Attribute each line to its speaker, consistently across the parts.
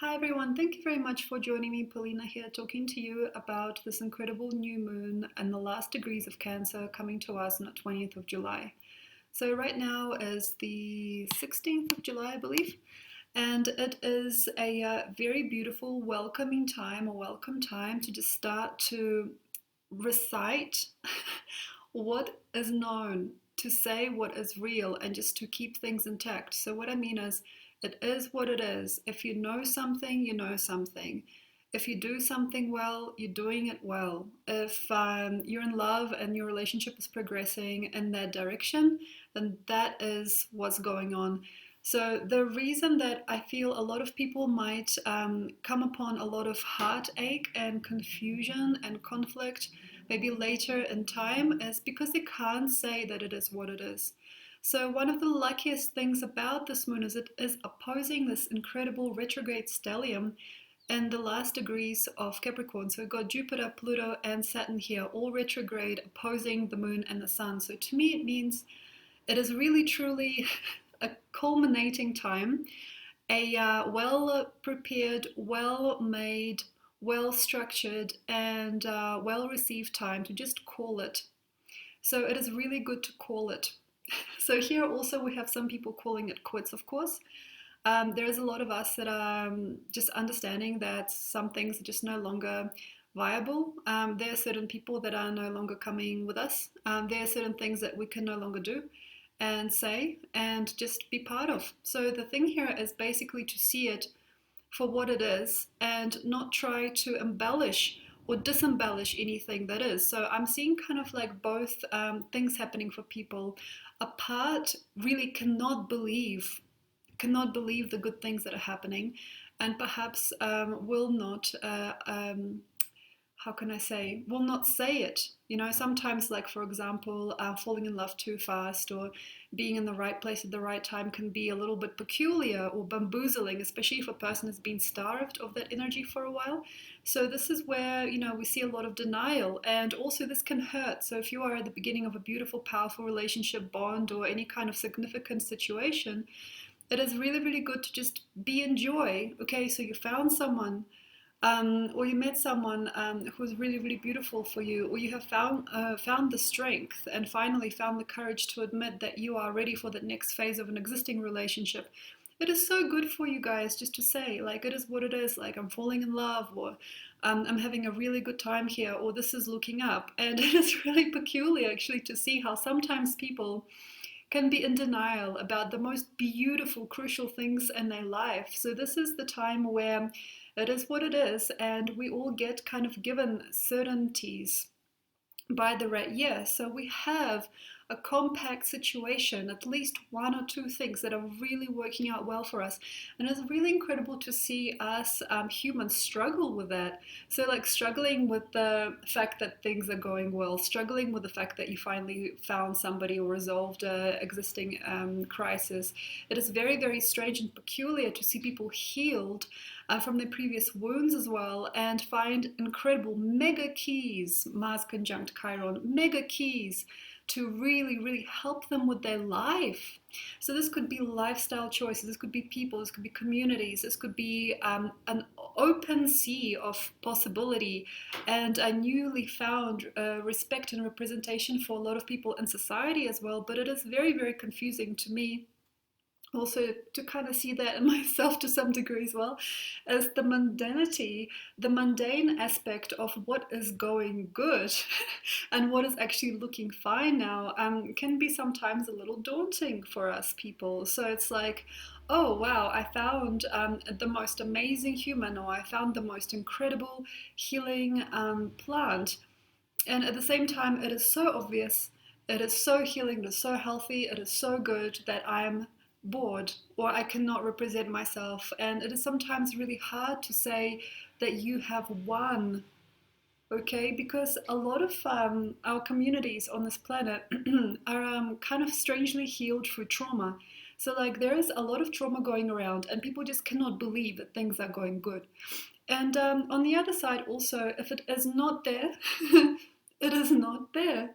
Speaker 1: Hi everyone, thank you very much for joining me. Polina here, talking to you about this incredible new moon and the last degrees of Cancer coming to us on the 20th of July. So right now is the 16th of July, I believe, and it is a very beautiful, welcoming time, a welcome time to just start to recite what is known, to say what is real, and just to keep things intact. So, what I mean is, it is what it is. If you know something, you know something. If you do something well, you're doing it well. If you're in love and your relationship is progressing in that direction, then that is what's going on. So, the reason that I feel a lot of people might come upon a lot of heartache and confusion and conflict maybe later in time is because they can't say that it is what it is. So, one of the luckiest things about this moon is it is opposing this incredible retrograde stellium in the last degrees of Capricorn. So, we've got Jupiter, Pluto, and Saturn here, all retrograde, opposing the moon and the sun. So, to me, it means it is really truly a culminating time, a well prepared, well made, well structured, and well received time to just call it. So it is really good to call it. So here also we have some people calling it quits, of course. There's a lot of us that are just understanding that some things are just no longer viable. There are certain people that are no longer coming with us. There are certain things that we can no longer do and say and just be part of. So the thing here is basically to see it for what it is and not try to embellish or disembellish anything that is. So I'm seeing kind of like both things happening for people. A part really cannot believe the good things that are happening, and perhaps will not how can I say, will not say it. You know, sometimes, like for example, falling in love too fast or being in the right place at the right time can be a little bit peculiar or bamboozling, especially if a person has been starved of that energy for a while. So this is where, we see a lot of denial, and also this can hurt. So if you are at the beginning of a beautiful, powerful relationship, bond, or any kind of significant situation, it is really, really good to just be in joy. Okay, so you found someone, or you met someone who's really, really beautiful for you, or you have found the strength and finally found the courage to admit that you are ready for the next phase of an existing relationship. It is so good for you guys just to say, like, it is what it is, like, I'm falling in love, or I'm having a really good time here, or this is looking up. And it is really peculiar actually to see how sometimes people can be in denial about the most beautiful, crucial things in their life. So, this is the time where it is what it is, and we all get kind of given certainties by the right year. So we have a compact situation, at least one or two things that are really working out well for us. And it's really incredible to see us humans struggle with that. So, like, struggling with the fact that things are going well, struggling with the fact that you finally found somebody or resolved a existing crisis. It is very, very strange and peculiar to see people healed from their previous wounds as well, and find incredible mega keys, Mars conjunct Chiron, mega keys to really, really help them with their life. So this could be lifestyle choices, this could be people, this could be communities, this could be an open sea of possibility and a newly found respect and representation for a lot of people in society as well. But it is very, very confusing to me also to kind of see that in myself to some degree as well, as the mundanity, the mundane aspect of what is going good and what is actually looking fine now can be sometimes a little daunting for us people. So it's like, oh wow, I found the most amazing human, or I found the most incredible healing plant. And at the same time, it is so obvious, it is so healing, it is so healthy, it is so good that I'm bored or I cannot represent myself. And it is sometimes really hard to say that you have won, okay? Because a lot of our communities on this planet are kind of strangely healed through trauma. So, like, there is a lot of trauma going around, and people just cannot believe that things are going good. And on the other side, also, if it is not there, it is not there.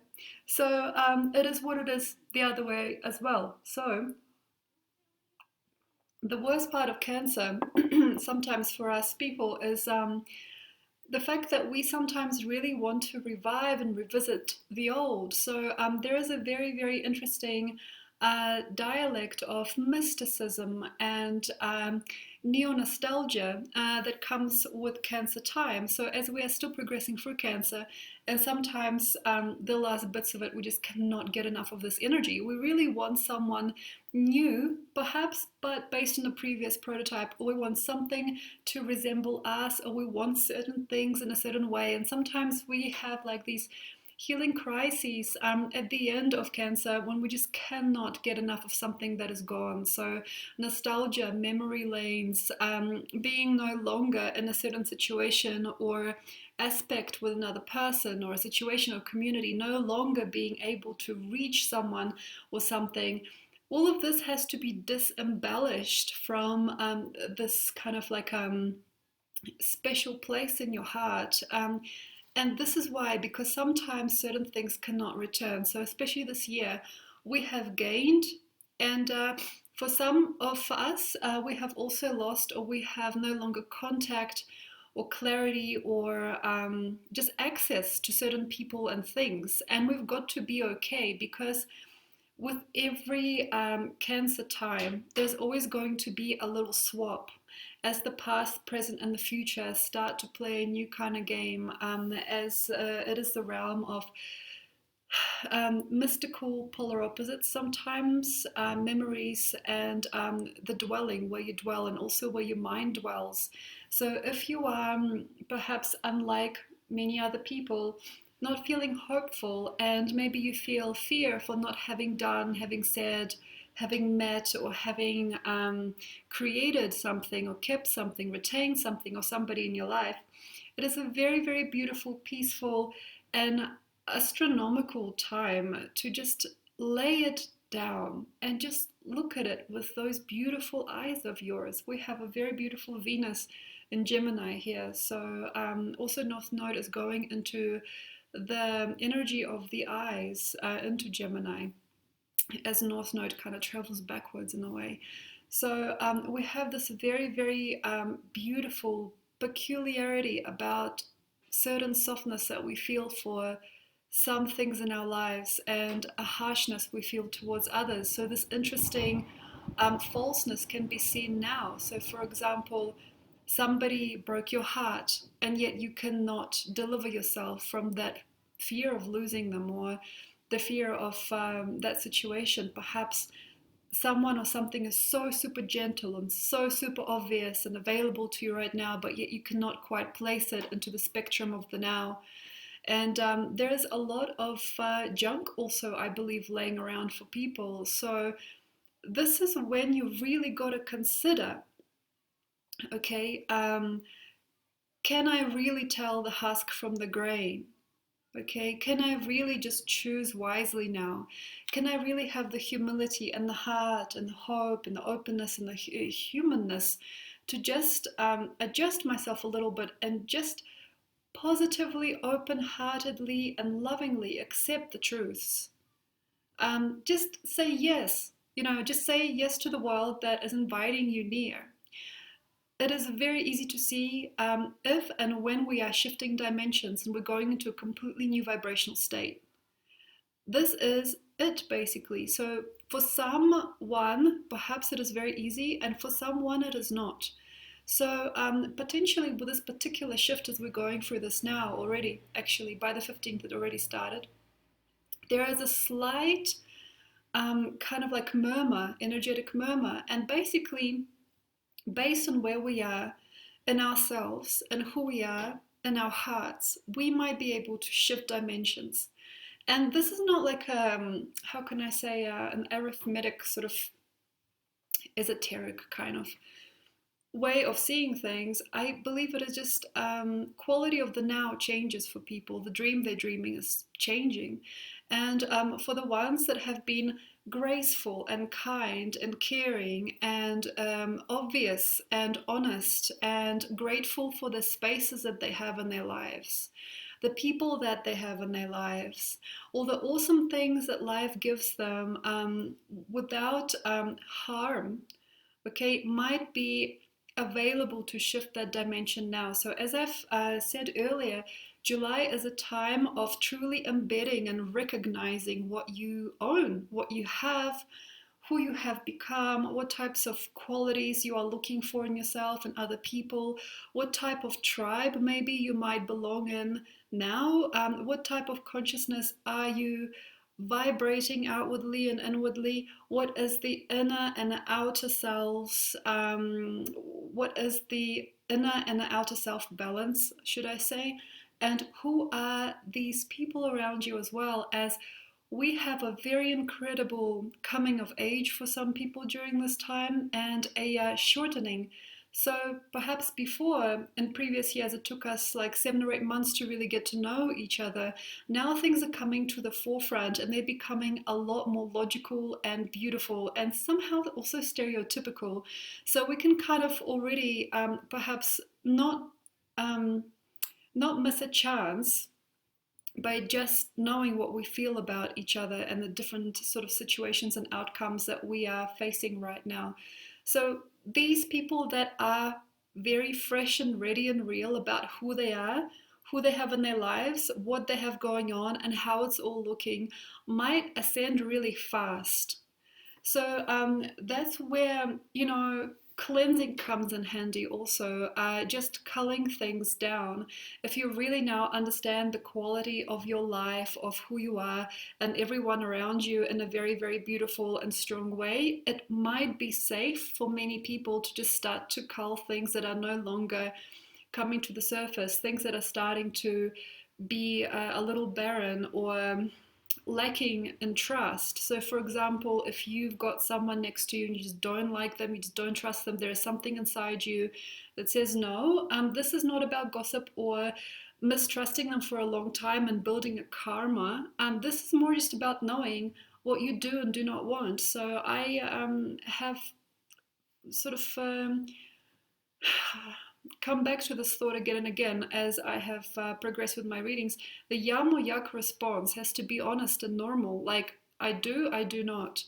Speaker 1: So it is what it is the other way as well. So The worst part of cancer, sometimes for us people, is the fact that we sometimes really want to revive and revisit the old. So there is a very, very interesting dialect of mysticism and neo-nostalgia that comes with cancer time. So as we are still progressing through cancer, and sometimes the last bits of it, we just cannot get enough of this energy. We really want someone new, perhaps, but based on the previous prototype, or we want something to resemble us, or we want certain things in a certain way. And sometimes we have like these healing crises at the end of cancer when we just cannot get enough of something that is gone. So nostalgia, memory lanes, being no longer in a certain situation or aspect with another person or a situation or community, no longer being able to reach someone or something. All of this has to be disembellished from this kind of like special place in your heart. And this is why, because sometimes certain things cannot return. So, especially this year, we have gained, and for some of us, we have also lost, or we have no longer contact or clarity or just access to certain people and things. And we've got to be okay because with every cancer time, there's always going to be a little swap as the past, present, and the future start to play a new kind of game, as it is the realm of mystical polar opposites sometimes, memories, and the dwelling where you dwell, and also where your mind dwells. So if you are perhaps unlike many other people, not feeling hopeful, and maybe you feel fear for not having done, having said, having met, or having created something, or kept something, retained something, or somebody in your life, it is a very, very beautiful, peaceful, and astronomical time to just lay it down and just look at it with those beautiful eyes of yours. We have a very beautiful Venus in Gemini here. So also North Node is going into the energy of the eyes into Gemini as North Node kind of travels backwards in a way. So we have this very, very beautiful peculiarity about certain softness that we feel for some things in our lives and a harshness we feel towards others. So this interesting falseness can be seen now. So for example, somebody broke your heart and yet you cannot deliver yourself from that fear of losing them or the fear of that situation. Perhaps someone or something is so super gentle and so super obvious and available to you right now, but yet you cannot quite place it into the spectrum of the now. And there's a lot of junk also, I believe, laying around for people. So this is when you really got to consider, okay, can I really tell the husk from the grain? Okay, can I really just choose wisely now? Can I really have the humility and the heart and the hope and the openness and the humanness to just adjust myself a little bit and just positively, open heartedly, and lovingly accept the truths? Just say yes, just say yes to the world that is inviting you near. It is very easy to see if and when we are shifting dimensions and we're going into a completely new vibrational state. This is it basically. So for someone, perhaps it is very easy, and for someone, it is not. So potentially with this particular shift, as we're going through this now already, actually by the 15th, it already started. There is a slight kind of like murmur, energetic murmur, and basically based on where we are in ourselves and who we are in our hearts, we might be able to shift dimensions. And this is not like, how can I say, an arithmetic sort of esoteric kind of way of seeing things. I believe it is just quality of the now changes for people. The dream they're dreaming is changing. And for the ones that have been graceful and kind and caring and obvious and honest and grateful for the spaces that they have in their lives, the people that they have in their lives, all the awesome things that life gives them without harm. okay, might be available to shift that dimension now. So, as I've said earlier, July is a time of truly embedding and recognizing what you own, what you have, who you have become, what types of qualities you are looking for in yourself and other people, what type of tribe maybe you might belong in now, what type of consciousness are you vibrating outwardly and inwardly, what is the inner and the outer selves, what is the inner and the outer self balance, should I say, and who are these people around you, as well as we have a very incredible coming of age for some people during this time, and a shortening. So perhaps before, in previous years, it took us like 7 or 8 months to really get to know each other. Now things are coming to the forefront and they're becoming a lot more logical and beautiful and somehow also stereotypical. So we can kind of already perhaps um, not miss a chance by just knowing what we feel about each other and the different sort of situations and outcomes that we are facing right now. So these people that are very fresh and ready and real about who they are, who they have in their lives, what they have going on, and how it's all looking, might ascend really fast. So that's where, cleansing comes in handy also, just culling things down. If you really now understand the quality of your life, of who you are, and everyone around you in a very, very beautiful and strong way, it might be safe for many people to just start to cull things that are no longer coming to the surface, things that are starting to be a little barren or lacking in trust. So, for example, if you've got someone next to you and you just don't like them, you just don't trust them, there is something inside you that says, no, this is not about gossip or mistrusting them for a long time and building a karma. This is more just about knowing what you do and do not want. So, I have sort of come back to this thought again and again as I have progressed with my readings. The yam or yak response has to be honest and normal, like I do not.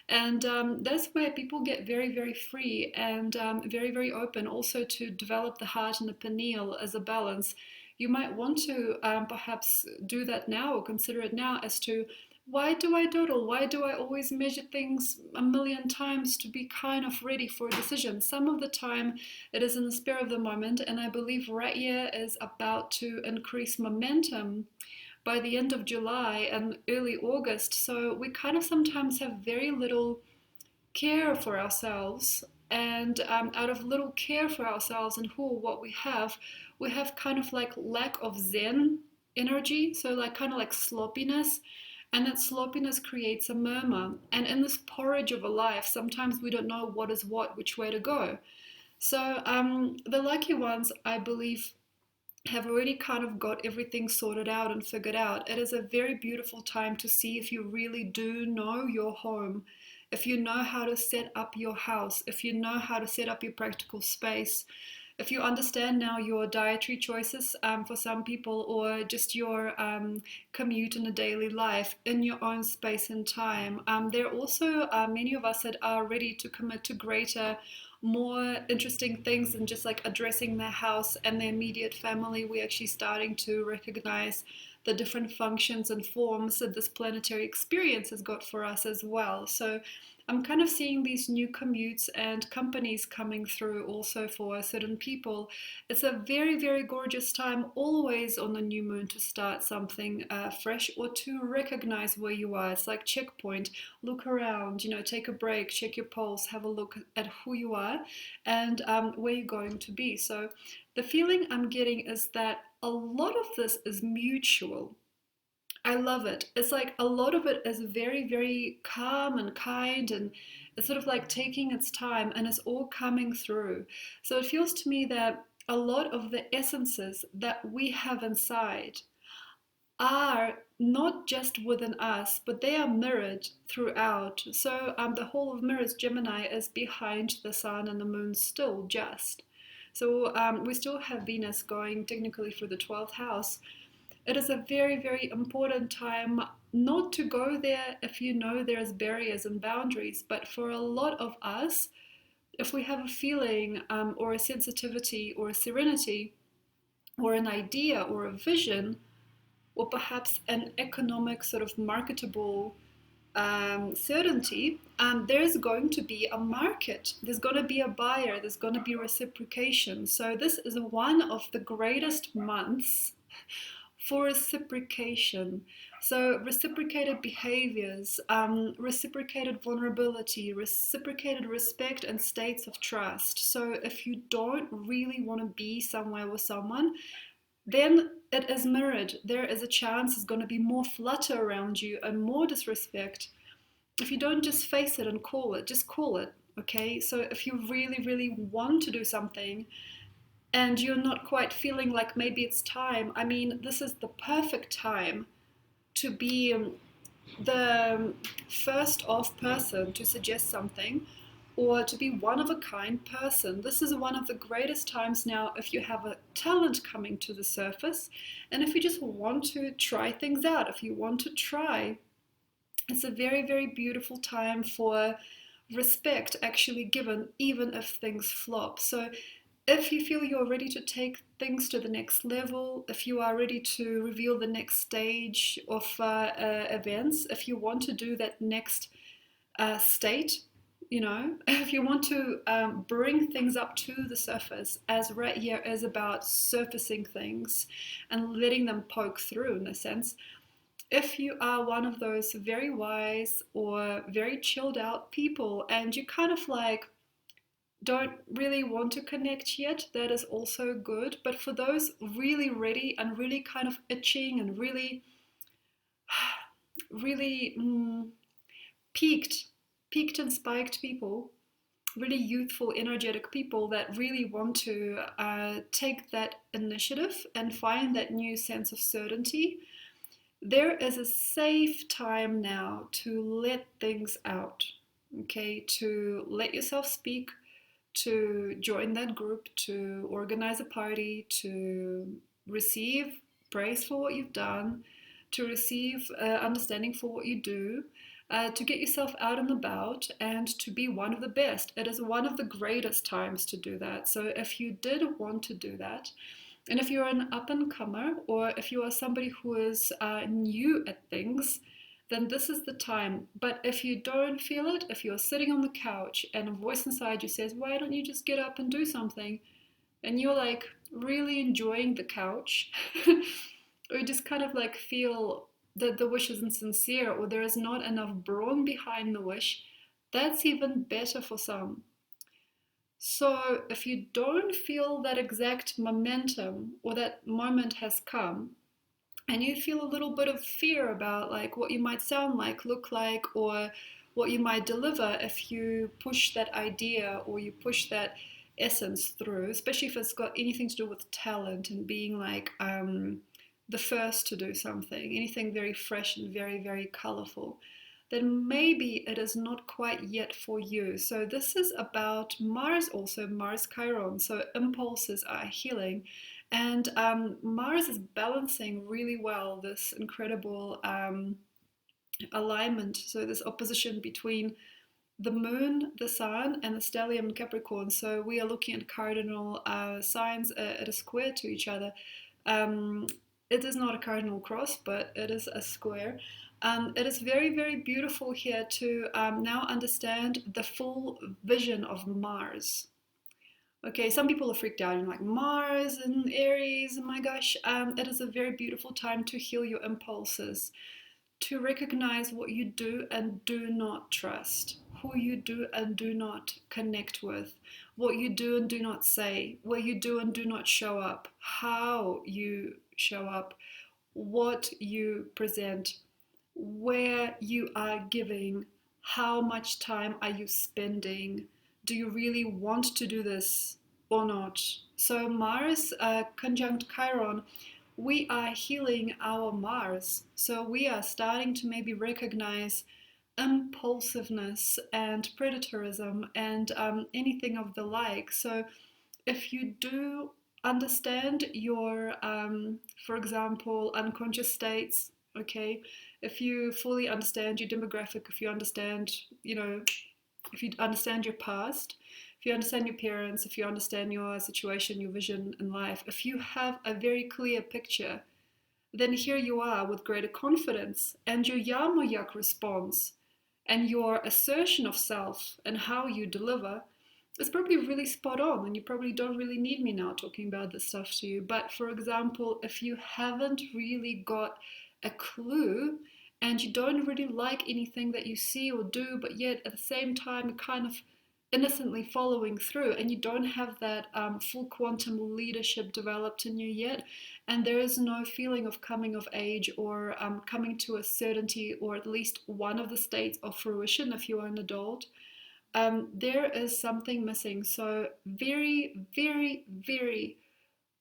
Speaker 1: And that's where people get very, very free and very, very open also to develop the heart and the pineal as a balance. You might want to perhaps do that now or consider it now as to why do I dawdle? Why do I always measure things a million times to be kind of ready for a decision? Some of the time it is in the spur of the moment, and I believe right here is about to increase momentum by the end of July and early August. So we kind of sometimes have very little care for ourselves, and out of little care for ourselves and who or what we have kind of like lack of zen energy, so like kind of like sloppiness, and that sloppiness creates a murmur, and in this porridge of a life sometimes we don't know what is what, which way to go. So the lucky ones, I believe, have already kind of got everything sorted out and figured out. It is a very beautiful time to see if you really do know your home, if you know how to set up your house, if you know how to set up your practical space, if you understand now your dietary choices for some people, or just your commute in a daily life in your own space and time. There are also many of us that are ready to commit to greater, more interesting things than just like addressing their house and their immediate family. We're actually starting to recognize the different functions and forms that this planetary experience has got for us as well. So I'm kind of seeing these new commutes and companies coming through also for certain people. It's a very, very gorgeous time always on the new moon to start something fresh or to recognize where you are. It's like checkpoint. Look around, take a break, check your pulse, have a look at who you are and where you're going to be. So the feeling I'm getting is that a lot of this is mutual. I love it. It's like a lot of it is very, very calm and kind, and it's sort of like taking its time and it's all coming through. So it feels to me that a lot of the essences that we have inside are not just within us, but they are mirrored throughout. So the whole of Mirrors Gemini is behind the sun and the moon still just. So we still have Venus going technically through the 12th house. It is a very, very important time not to go there if you know there's barriers and boundaries, but for a lot of us, If we have a feeling or a sensitivity or a serenity or an idea or a vision, or perhaps an economic sort of marketable certainty, there's going to be a market. There's going to be a buyer. There's going to be reciprocation. So this is one of the greatest months for reciprocation. So reciprocated behaviors, reciprocated vulnerability, reciprocated respect, and states of trust. So if you don't really want to be somewhere with someone, then it is mirrored. There is a chance there's going to be more flutter around you and more disrespect. If you don't just face it and call it, just call it. Okay, so if you really, really want to do something and you're not quite feeling like maybe it's time, I mean, this is the perfect time to be the first off person to suggest something or to be one of a kind person. This is one of the greatest times now if you have a talent coming to the surface and if you just want to try things out, if you want to try. It's a very, very beautiful time for respect actually given, even if things flop. So if you feel you're ready to take things to the next level, if you are ready to reveal the next stage of events, if you want to do that next state, you know, if you want to bring things up to the surface, as right here is about surfacing things and letting them poke through in a sense. If you are one of those very wise or very chilled out people and you kind of like don't really want to connect yet, that is also good. But for those really ready and really kind of itching and really, really peaked and spiked people, really youthful, energetic people that really want to take that initiative and find that new sense of certainty, there is a safe time now to let things out, okay? To let yourself speak, to join that group, to organize a party, to receive praise for what you've done, to receive understanding for what you do, to get yourself out and about and to be one of the best. It is one of the greatest times to do that. So if you did want to do that, and if you're an up and comer, or if you are somebody who is new at things, then this is the time. But if you don't feel it, if you're sitting on the couch and a voice inside you says, why don't you just get up and do something? And you're like really enjoying the couch, or you just kind of like feel that the wish isn't sincere, or there is not enough brawn behind the wish, that's even better for some. So if you don't feel that exact momentum or that moment has come, and you feel a little bit of fear about like what you might sound like, look like, or what you might deliver if you push that idea or you push that essence through, especially if it's got anything to do with talent and being like the first to do something, anything very fresh and very, very colorful, then maybe it is not quite yet for you. So this is about Mars, also Mars Chiron. So impulses are healing. And Mars is balancing really well this incredible alignment. So this opposition between the moon, the sun, and the stellium Capricorn. So we are looking at cardinal signs at a square to each other. It is not a cardinal cross, but it is a square. It is very, very beautiful here to now understand the full vision of Mars. Okay, some people are freaked out and like Mars and Aries, oh my gosh. It is a very beautiful time to heal your impulses, to recognize what you do and do not trust, who you do and do not connect with, what you do and do not say, where you do and do not show up, how you show up, what you present, where you are giving, how much time are you spending, do you really want to do this or not? So Mars conjunct Chiron, we are healing our Mars. So we are starting to maybe recognize impulsiveness and predatorism and anything of the like. So if you do understand your, for example, unconscious states, okay, if you fully understand your demographic, if you understand, you know, if you understand your past, if you understand your parents, if you understand your situation, your vision in life, if you have a very clear picture, then here you are with greater confidence, and your Yamoyak response and your assertion of self and how you deliver is probably really spot on, and you probably don't really need me now talking about this stuff to you. But for example, if you haven't really got a clue and you don't really like anything that you see or do, but yet at the same time kind of innocently following through, and you don't have that full quantum leadership developed in you yet, and there is no feeling of coming of age or coming to a certainty, or at least one of the states of fruition if you are an adult, there is something missing. So very, very, very,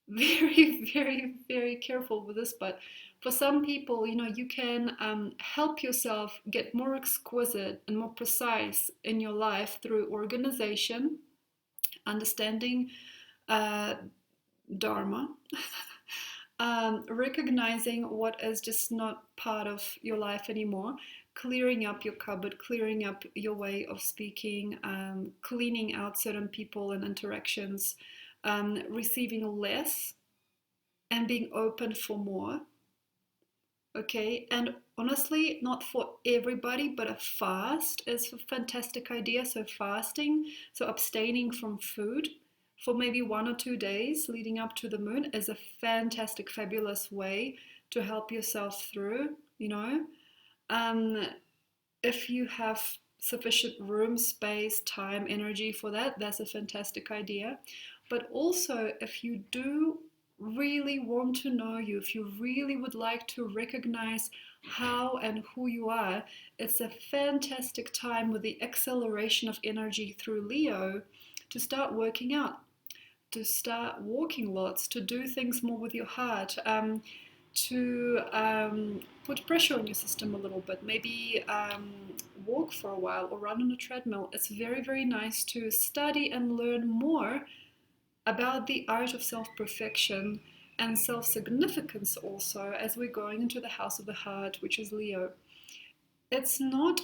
Speaker 1: very, very, very careful with this. But for some people, you can help yourself get more exquisite and more precise in your life through organization, understanding uh, Dharma, recognizing what is just not part of your life anymore, clearing up your cupboard, clearing up your way of speaking, cleaning out certain people and interactions, receiving less and being open for more. Okay, and honestly, not for everybody, but a fast is a fantastic idea. So fasting, so abstaining from food for maybe 1 or 2 days leading up to the moon is a fantastic, fabulous way to help yourself through. Um, if you have sufficient room, space, time, energy for that, that's a fantastic idea. But also, if you do really want to know you, if you really would like to recognize how and who you are, it's a fantastic time with the acceleration of energy through Leo to start working out, to start walking lots, to do things more with your heart, to put pressure on your system a little bit, maybe walk for a while or run on a treadmill. It's very, very nice to study and learn more about the art of self-perfection and self-significance also as we're going into the house of the heart, which is Leo. It's not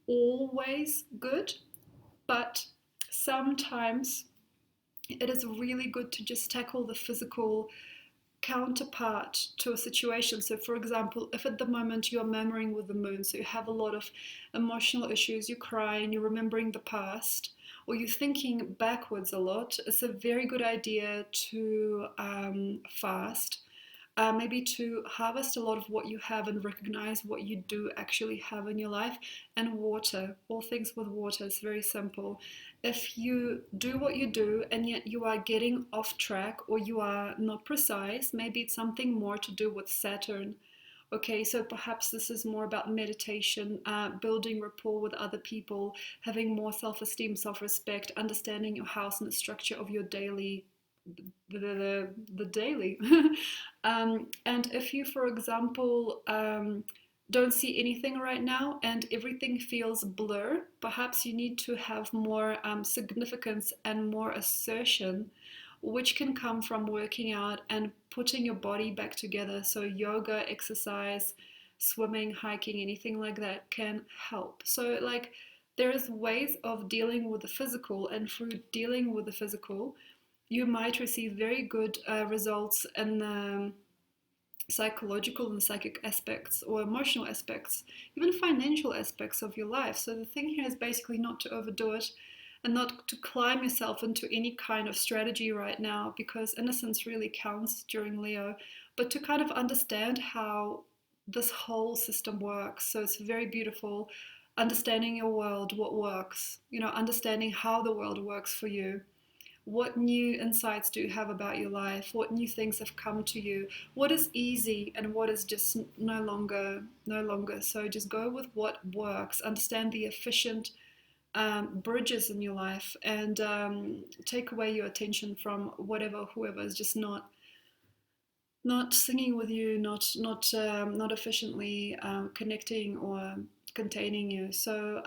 Speaker 1: always good, but sometimes it is really good to just tackle the physical counterpart to a situation. So for example, if at the moment you're murmuring with the moon, so you have a lot of emotional issues, you're crying, you're remembering the past, or you're thinking backwards a lot, it's a very good idea to fast, maybe to harvest a lot of what you have and recognize what you do actually have in your life. And water, all things with water, is very simple. If you do what you do and yet you are getting off track or you are not precise, maybe it's something more to do with Saturn. Okay, so perhaps this is more about meditation, building rapport with other people, having more self-esteem, self-respect, understanding your house and the structure of your daily the daily. And if you, for example, don't see anything right now and everything feels blur, perhaps you need to have more significance and more assertion, which can come from working out and putting your body back together. So yoga, exercise, swimming, hiking, anything like that can help. So like there's ways of dealing with the physical, and through dealing with the physical, you might receive very good results in the psychological and psychic aspects or emotional aspects, even financial aspects of your life. So the thing here is basically not to overdo it and not to climb yourself into any kind of strategy right now, because innocence really counts during Leo, but to kind of understand how this whole system works. So it's very beautiful understanding your world, what works, understanding how the world works for you. What new insights do you have about your life? What new things have come to you? What is easy and what is just no longer. So just go with what works. Understand the efficient bridges in your life, and take away your attention from whoever is just not singing with you, not efficiently connecting or containing you. So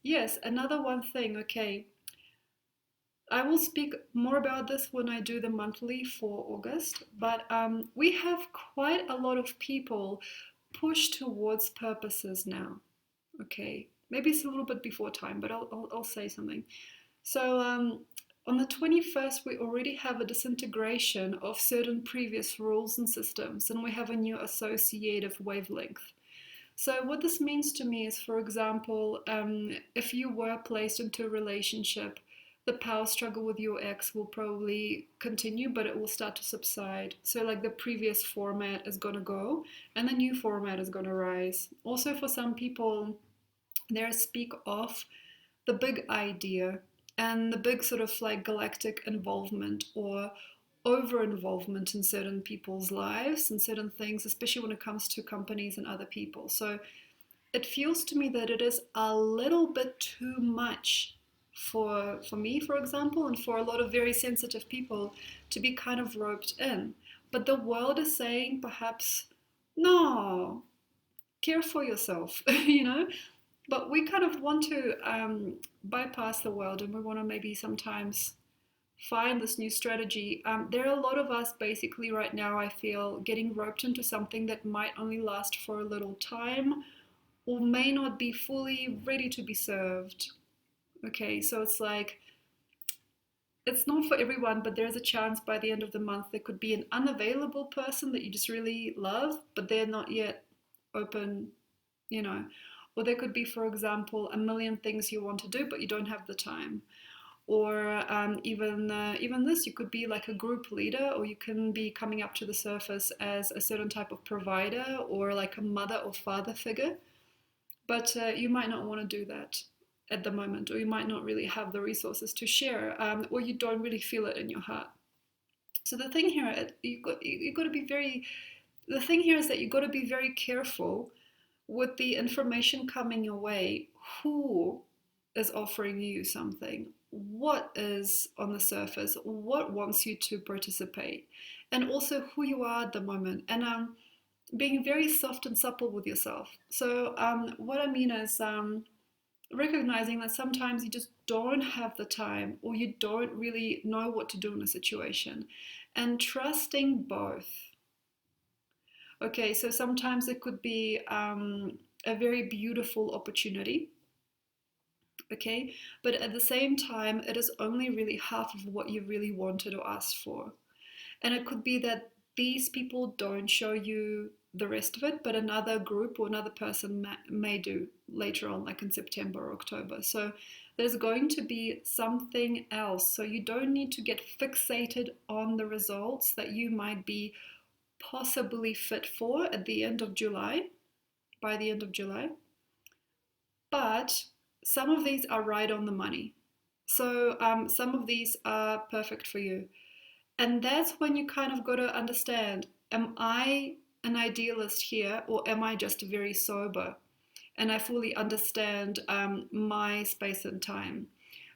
Speaker 1: yes, another one thing. Okay, I will speak more about this when I do the monthly for August, but we have quite a lot of people push towards purposes now. Okay, maybe it's a little bit before time, but I'll say something. So on the 21st, we already have a disintegration of certain previous rules and systems, and we have a new associative wavelength. So what this means to me is, for example, if you were placed into a relationship, the power struggle with your ex will probably continue, but it will start to subside. So like the previous format is going to go and the new format is going to rise. Also for some people, they speak of the big idea and the big sort of like galactic involvement or over involvement in certain people's lives and certain things, especially when it comes to companies and other people. So it feels to me that it is a little bit too much for me, for example, and for a lot of very sensitive people to be kind of roped in. But the world is saying perhaps, no, care for yourself, you know? But we kind of want to bypass the world, and we want to maybe sometimes find this new strategy. There are a lot of us basically right now, I feel, getting roped into something that might only last for a little time or may not be fully ready to be served. Okay, so it's like, it's not for everyone, but there's a chance by the end of the month there could be an unavailable person that you just really love, but they're not yet open, you know. Or there could be, for example, a million things you want to do, but you don't have the time. Or even this, you could be like a group leader, or you can be coming up to the surface as a certain type of provider or like a mother or father figure. But you might not want to do that at the moment, or you might not really have the resources to share, or you don't really feel it in your heart. So the thing here, you got to be very. The thing here is that you got to be very careful with the information coming your way. Who is offering you something? What is on the surface? What wants you to participate? And also who you are at the moment. And being very soft and supple with yourself. So what I mean is recognizing that sometimes you just don't have the time or you don't really know what to do in a situation, and trusting both. Okay, so sometimes it could be a very beautiful opportunity, okay, but at the same time, it is only really half of what you really wanted or asked for. And it could be that these people don't show you the rest of it, but another group or another person may do later on, like in September or October. So there's going to be something else. So you don't need to get fixated on the results that you might be possibly fit for at the end of July, by the end of July. But some of these are right on the money. So some of these are perfect for you. And that's when you kind of got to understand, am I an idealist here, or am I just very sober? And I fully understand my space and time.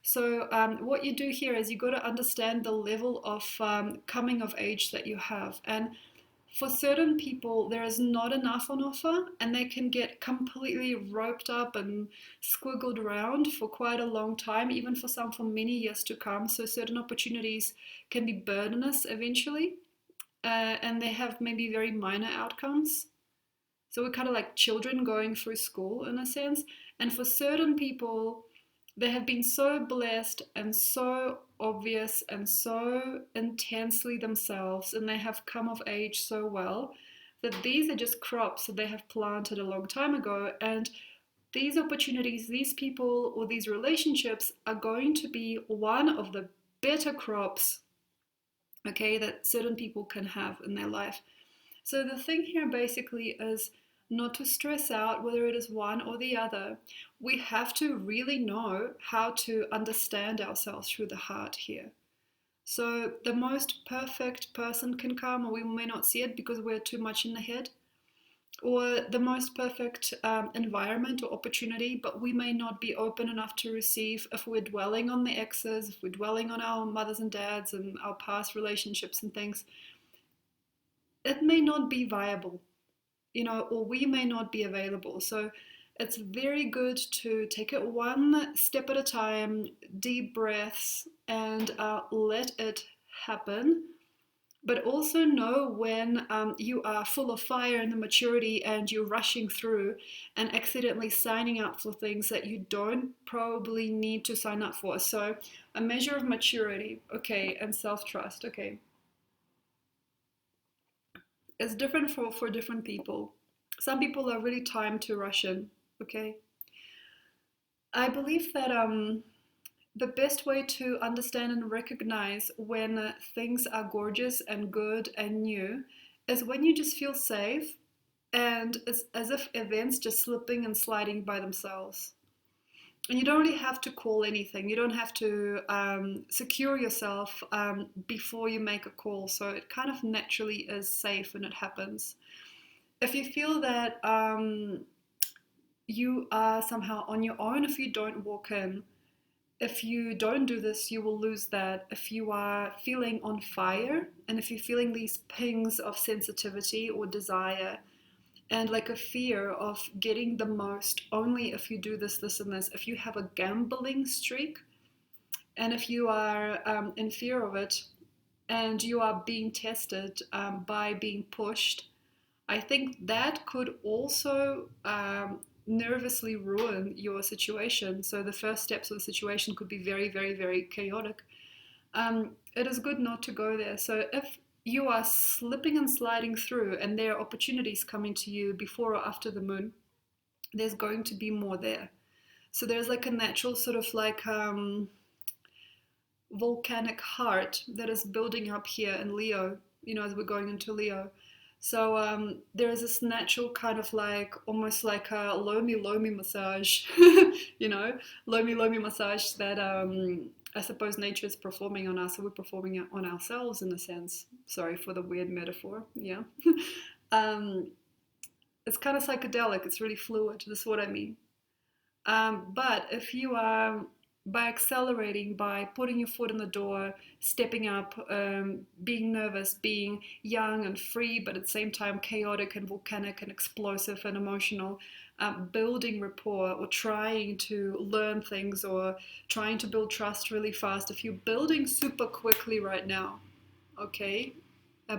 Speaker 1: So what you do here is you got to understand the level of coming of age that you have. And for certain people, there is not enough on offer, and they can get completely roped up and squiggled around for quite a long time, even for some for many years to come. So certain opportunities can be burdenous eventually, and they have maybe very minor outcomes. So we're kind of like children going through school in a sense. And for certain people, they have been so blessed and so obvious and so intensely themselves, and they have come of age so well that these are just crops that they have planted a long time ago. And these opportunities, these people, or these relationships are going to be one of the better crops, okay, that certain people can have in their life. So the thing here basically is not to stress out whether it is one or the other. We have to really know how to understand ourselves through the heart here. So the most perfect person can come, or we may not see it because we're too much in the head, or the most perfect environment or opportunity, but we may not be open enough to receive if we're dwelling on the exes, if we're dwelling on our mothers and dads and our past relationships and things. It may not be viable, you know, or we may not be available. So it's very good to take it one step at a time, deep breaths, and let it happen. but also know when you are full of fire and the maturity and you're rushing through and accidentally signing up for things that you don't probably need to sign up for. So a measure of maturity, okay, and self-trust, okay, is different for different people. Some people are really timed to rush in, okay. I believe that the best way to understand and recognize when things are gorgeous and good and new is when you just feel safe and it's as if events just slipping and sliding by themselves. And you don't really have to call anything. You don't have to secure yourself before you make a call. So it kind of naturally is safe when it happens. If you feel that you are somehow on your own, if you don't walk in, if you don't do this, you will lose that. If you are feeling on fire and if you're feeling these pings of sensitivity or desire and like a fear of getting the most only if you do this, this, and this, if you have a gambling streak and if you are in fear of it and you are being tested by being pushed, I think that could also nervously ruin your situation. So the first steps of the situation could be very, very, very chaotic. It is good not to go there. So if you are slipping and sliding through and there are opportunities coming to you before or after the moon, there's going to be more there. So there's like a natural sort of like volcanic heart that is building up here in Leo, you know, as we're going into Leo. So there's this natural kind of like almost like a lomi lomi massage, you know, lomi lomi massage that I suppose nature is performing on us, so we're performing it on ourselves in a sense. Sorry for the weird metaphor, yeah. um, it's kind of psychedelic, it's really fluid, this is what I mean. But if you are by accelerating, by putting your foot in the door, stepping up, being nervous, being young and free, but at the same time chaotic and volcanic and explosive and emotional, building rapport or trying to learn things or trying to build trust really fast, if you're building super quickly right now, okay,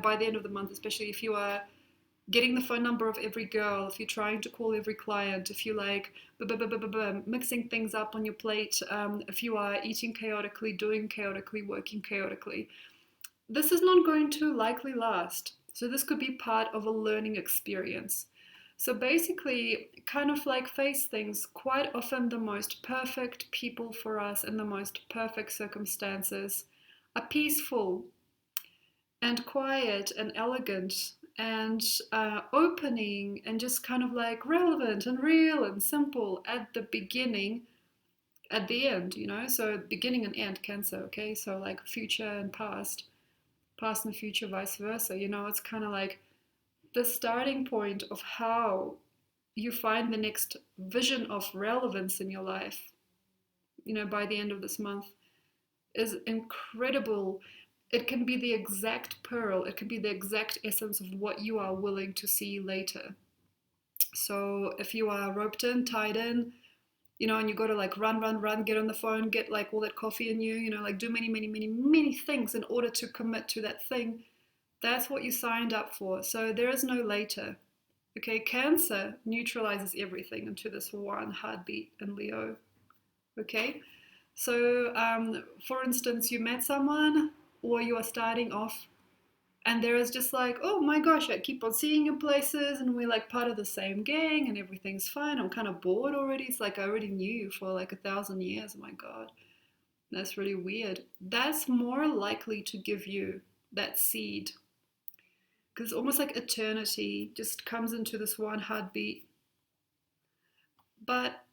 Speaker 1: by the end of the month, especially if you are getting the phone number of every girl, if you're trying to call every client, if you like mixing things up on your plate, if you are eating chaotically, doing chaotically, working chaotically, this is not going to likely last. So this could be part of a learning experience. So basically, kind of like face things, quite often the most perfect people for us in the most perfect circumstances are peaceful and quiet and elegant and opening and just kind of like relevant and real and simple at the beginning, at the end, you know? So beginning and end, Cancer, okay? So like future and past, past and future, vice versa, you know? It's kind of like the starting point of how you find the next vision of relevance in your life, you know, by the end of this month is incredible. It can be the exact pearl, it can be the exact essence of what you are willing to see later. So if you are roped in, tied in, you know, and you got to like run, run, run, get on the phone, get like all that coffee in you, you know, like do many, many, many, many things in order to commit to that thing, that's what you signed up for. So there is no later. Okay, Cancer neutralizes everything into this one heartbeat in Leo. Okay, so for instance, you met someone or you are starting off and there is just like, oh my gosh, I keep on seeing you places and we're like part of the same gang and everything's fine. I'm kind of bored already. It's like I already knew you for like 1,000 years. Oh my God, that's really weird. That's more likely to give you that seed because it's almost like eternity just comes into this one heartbeat. But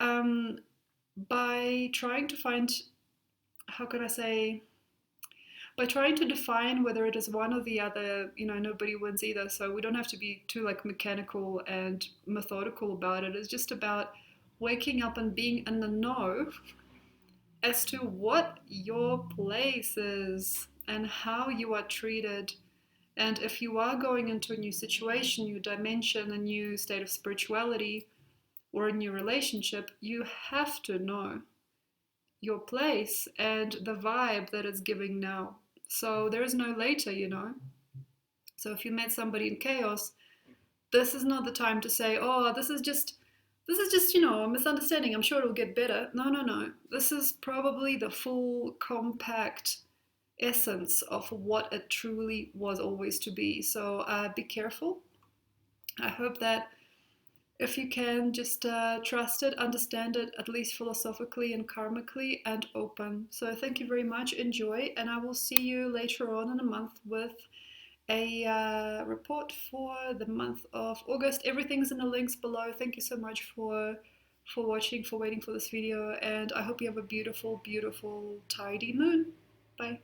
Speaker 1: by trying to find, how can I say, by trying to define whether it is one or the other, you know, nobody wins either. So we don't have to be too like mechanical and methodical about it. It's just about waking up and being in the know as to what your place is and how you are treated. And if you are going into a new situation, new dimension, a new state of spirituality, or a new relationship, you have to know your place and the vibe that it's giving now. So there is no later, you know. So if you met somebody in chaos, this is not the time to say, oh, this is just, a misunderstanding. I'm sure it'll get better. No, no, no. This is probably the full compact essence of what it truly was always to be. So be careful. I hope that if you can, just trust it, understand it, at least philosophically and karmically, and open. So thank you very much. Enjoy, and I will see you later on in a month with a report for the month of August. Everything's in the links below. Thank you so much for watching, for waiting for this video, and I hope you have a beautiful, beautiful, tidy moon. Bye.